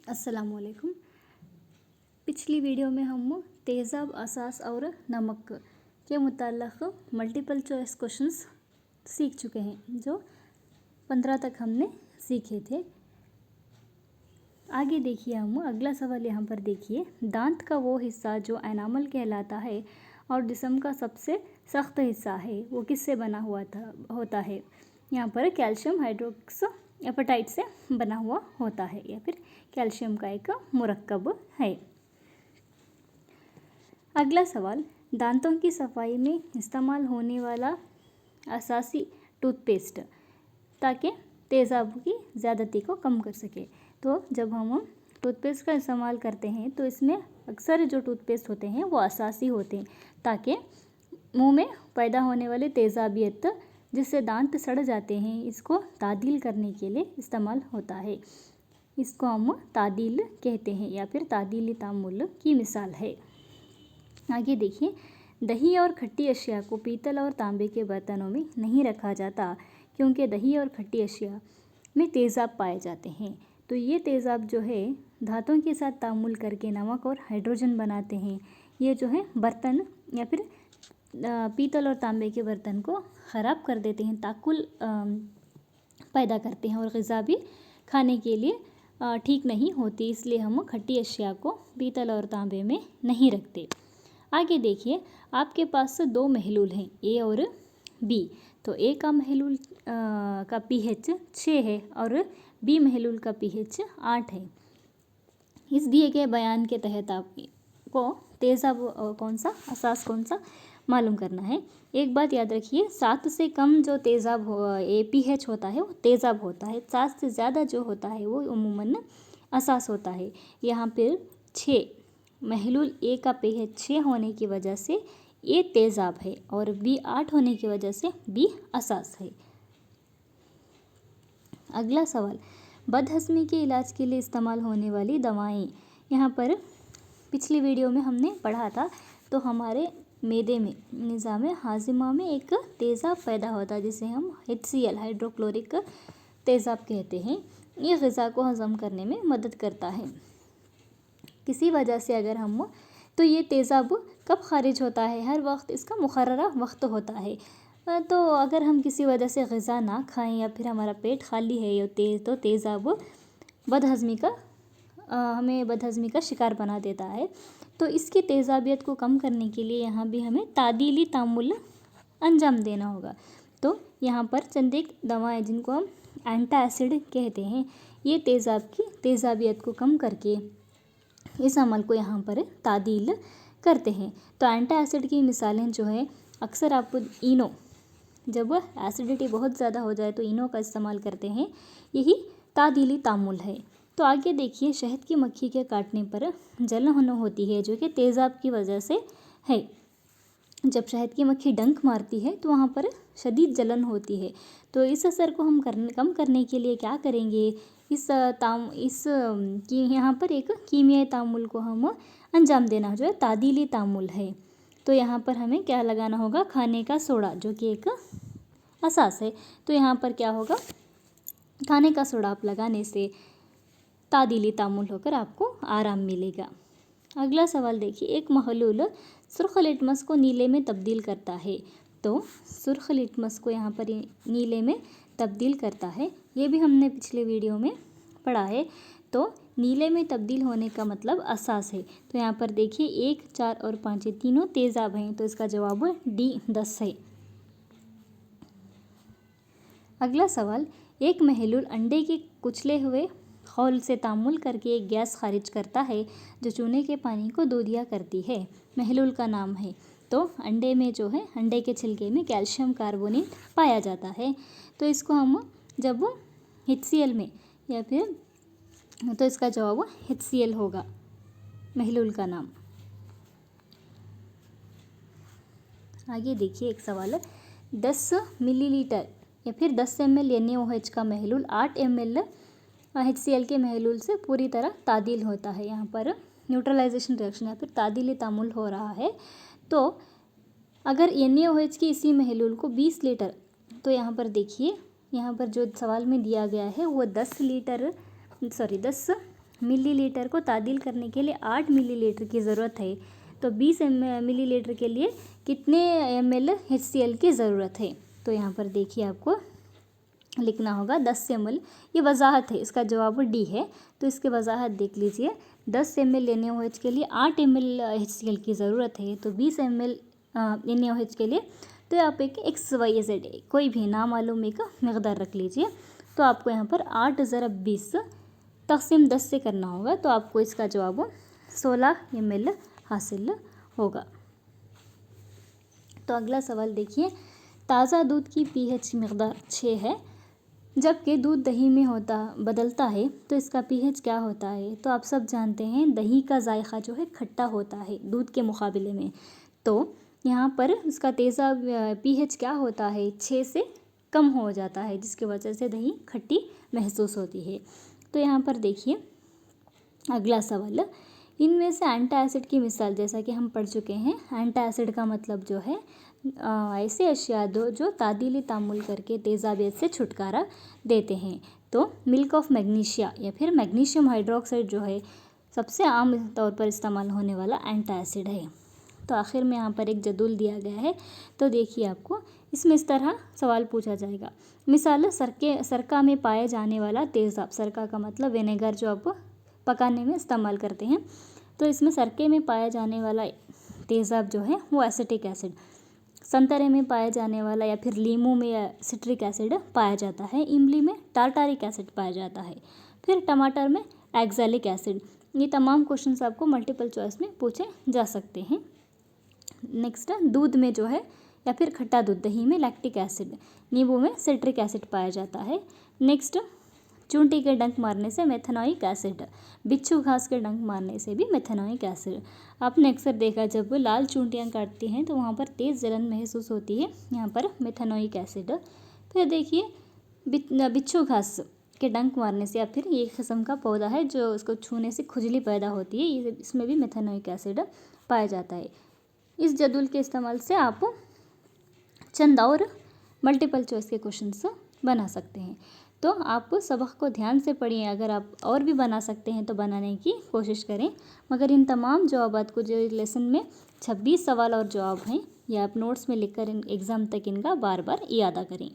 अस्सलामुअलैकुम। पिछली वीडियो में हम तेज़ाब, असास और नमक के मुताल्लिक़ मल्टीपल चॉइस क्वेश्चंस सीख चुके हैं, जो 15 तक हमने सीखे थे। आगे देखिए, हम अगला सवाल यहाँ पर देखिए। दांत का वो हिस्सा जो एनामल कहलाता है और जिस्म का सबसे सख्त हिस्सा है, वो किससे बना हुआ होता है। यहाँ पर कैल्शियम हाइड्रोक्स एपेटाइट से बना हुआ होता है, या फिर कैल्शियम का एक मुरक्कब है। अगला सवाल, दांतों की सफाई में इस्तेमाल होने वाला असासी टूथपेस्ट ताकि तेज़ाब की ज़्यादती को कम कर सके। तो जब हम टूथपेस्ट का इस्तेमाल करते हैं तो इसमें अक्सर जो टूथपेस्ट होते हैं वो असासी होते हैं, ताकि मुंह में पैदा होने वाली तेज़ाबियत जिससे दांत सड़ जाते हैं, इसको तादील करने के लिए इस्तेमाल होता है। इसको हम तादील कहते हैं, या फिर तादीली तामुल की मिसाल है। आगे देखिए, दही और खट्टी अशिया को पीतल और तांबे के बर्तनों में नहीं रखा जाता, क्योंकि दही और खट्टी अशिया में तेज़ाब पाए जाते हैं। तो ये तेज़ाब जो है धातुओं के साथ तामुल करके नमक और हाइड्रोजन बनाते हैं। ये जो है बर्तन या फिर पीतल और तांबे के बर्तन को ख़राब कर देते हैं, ताकुल पैदा करते हैं और ग़िज़ा भी खाने के लिए ठीक नहीं होती, इसलिए हम खट्टी अशिया को पीतल और तांबे में नहीं रखते। आगे देखिए, आपके पास 2 महलूल हैं, ए और बी। तो ए का महलूल का पीएच 6 है और बी महलूल का पीएच 8 है। इस दिए गए बयान के तहत आपको तेज़ाब कौन सा, असास कौन सा मालूम करना है। एक बात याद रखिए, 7 से कम जो तेज़ाब पीएच होता है वो तेज़ाब होता है। 7 से ज़्यादा जो होता है वो उमूमन असास होता है। यहाँ पर 6 महलूल ए का पीएच 6 होने की वजह से ए तेज़ाब है और बी 8 होने की वजह से बी असास है। अगला सवाल, बदहज़मी के इलाज के लिए इस्तेमाल होने वाली दवाएं। यहाँ पर पिछली वीडियो में हमने पढ़ा था, तो हमारे मैदे में, निज़ाम हाजिमा में एक तेज़ाब पैदा होता है जिसे हम HCl हाइड्रोक्लोरिक तेज़ाब कहते हैं। ये ग़िज़ा को हज़म करने में मदद करता है। किसी वजह से अगर हम, तो ये तेज़ाब कब ख़ारिज होता है, हर वक्त इसका मुक़र्ररा वक्त होता है। तो अगर हम किसी वजह से ग़िज़ा ना खाएं या फिर हमारा पेट खाली है तो तेज़ाब हमें बदहज़मी का शिकार बना देता है। तो इसकी तेज़ाबियत को कम करने के लिए यहाँ भी हमें तादीली तामुल अंजाम देना होगा। तो यहाँ पर चंद एक दवाएं जिनको हम एंटासिड कहते हैं, ये तेज़ाब की तेज़ाबियत को कम करके इस अमल को यहाँ पर तादील करते हैं। तो एंटासिड की मिसालें जो है, अक्सर आपको इनो, जब एसिडिटी बहुत ज़्यादा हो जाए तो इनो का इस्तेमाल करते हैं, यही तादीली तामुल है। तो आगे देखिए, शहद की मक्खी के काटने पर जलन होती है, जो कि तेज़ाब की वजह से है। जब शहद की मक्खी डंक मारती है तो वहाँ पर शदीद जलन होती है। तो इस असर को हम कम करने के लिए क्या करेंगे, यहाँ पर एक कीमियाई तामुल को हम अंजाम देना जो है तादीली तामुल है। तो यहाँ पर हमें क्या लगाना होगा, खाने का सोडा, जो कि एक असास है। तो यहाँ पर क्या होगा, खाने का सोडा आप लगाने से तादीली तामुल होकर आपको आराम मिलेगा। अगला सवाल देखिए, एक महलूल सुर्ख लिटमस को नीले में तब्दील करता है। तो सुर्ख लिटमस को यहाँ पर नीले में तब्दील करता है, ये भी हमने पिछले वीडियो में पढ़ा है। तो नीले में तब्दील होने का मतलब असास है। तो यहाँ पर देखिए 1, 4 और 5 ये तीनों तेज़ाब हैं, तो इसका जवाब डी 10 है। अगला सवाल, एक महलूल अंडे के कुचले हुए खौल से तामुल करके एक गैस खारिज करता है जो चूने के पानी को दूधिया करती है। महलूल का नाम है। तो अंडे में जो है, अंडे के छिलके में कैल्शियम कार्बोनेट पाया जाता है। तो इसको हम जब HCl में, या फिर तो इसका जवाब HCl होगा, महलूल का नाम। आगे देखिए, एक सवाल है, 10 मिलीलीटर या फिर 10 ml NaOH का महलूल 8 ml HCl के महलूल से पूरी तरह तादील होता है। यहाँ पर न्यूट्रलाइजेशन रिएक्शन या फिर तादीली तामुल हो रहा है। तो अगर NaOH की इसी महलूल को 20 लीटर, तो यहाँ पर देखिए, यहाँ पर जो सवाल में दिया गया है वो 10 मिलीलीटर को तादील करने के लिए 8 मिलीलीटर की ज़रूरत है, तो 20 मिलीलीटर के लिए कितने ml HCl की ज़रूरत है। तो यहाँ पर देखिए आपको लिखना होगा 10 ml, ये वजाहत है, इसका जवाब डी है। तो इसके वजाहत देख लीजिए, 10 ml NaOH के लिए 8 ml HCl की ज़रूरत है, तो 20 ml NaOH के लिए तो आप एक XYZ कोई भी नामालूम एक मकदार रख लीजिए। तो आपको यहाँ पर 8 × 20 तक़सीम 10 से करना होगा, तो आपको इसका जवाब 16 ml हासिल होगा। तो अगला सवाल देखिए, ताज़ा दूध की pH मकदार 6 है, जबकि दूध दही में बदलता है तो इसका pH क्या होता है। तो आप सब जानते हैं दही का जायका जो है खट्टा होता है दूध के मुकाबले में, तो यहाँ पर इसका तेज़ाब pH क्या होता है, 6 से कम हो जाता है, जिसकी वजह से दही खट्टी महसूस होती है। तो यहाँ पर देखिए अगला सवाल, इनमें से एंटासिड की मिसाल, जैसा कि हम पढ़ चुके हैं, एंटासिड का मतलब जो है ऐसे अशिया जो तादीली तामुल करके तेज़ाबियत से छुटकारा देते हैं। तो मिल्क ऑफ मैग्नीशिया या फिर मैग्नीशियम हाइड्रोक्साइड जो है सबसे आम तौर पर इस्तेमाल होने वाला एंटासिड है। तो आखिर में यहाँ पर एक जदूल दिया गया है, तो देखिए आपको इसमें इस तरह सवाल पूछा जाएगा। मिसाल, सरका में पाए जाने वाला तेज़ाब, सरका का मतलब विनेगर जो आप पकाने में इस्तेमाल करते हैं, तो इसमें सरके में पाया जाने वाला तेज़ाब जो है वो एसिटिक एसिड, संतरे में पाया जाने वाला या फिर लीमू में सिट्रिक एसिड पाया जाता है, इमली में टार्टारिक एसिड पाया जाता है, फिर टमाटर में एक्जेलिक एसिड। ये तमाम क्वेश्चंस आपको मल्टीपल चॉइस में पूछे जा सकते हैं। नेक्स्ट, दूध में जो है या फिर खट्टा दूध दही में लैक्टिक एसिड, नींबू में सिट्रिक एसिड पाया जाता है। नेक्स्ट, चूंटी के डंक मारने से मेथनोइक एसिड, बिच्छू घास के डंक मारने से भी मेथनोइक एसिड। आपने अक्सर देखा जब लाल चूंटियाँ काटती हैं तो वहाँ पर तेज़ जलन महसूस होती है, यहाँ पर मेथनोइक एसिड। फिर देखिए बिच्छू घास के डंक मारने से या फिर ये किस्म का पौधा है जो उसको छूने से खुजली पैदा होती है, इसमें भी मेथनोइक एसिड पाया जाता है। इस जदूल के इस्तेमाल से आप चंद और मल्टीपल चॉइस के क्वेश्चंस बना सकते हैं। तो आप सबक को ध्यान से पढ़िए, अगर आप और भी बना सकते हैं तो बनाने की कोशिश करें, मगर इन तमाम जवाबात को जो लेसन में 26 सवाल और जवाब हैं, ये आप नोट्स में लिखकर एग्ज़ाम तक इनका बार बार याद करें।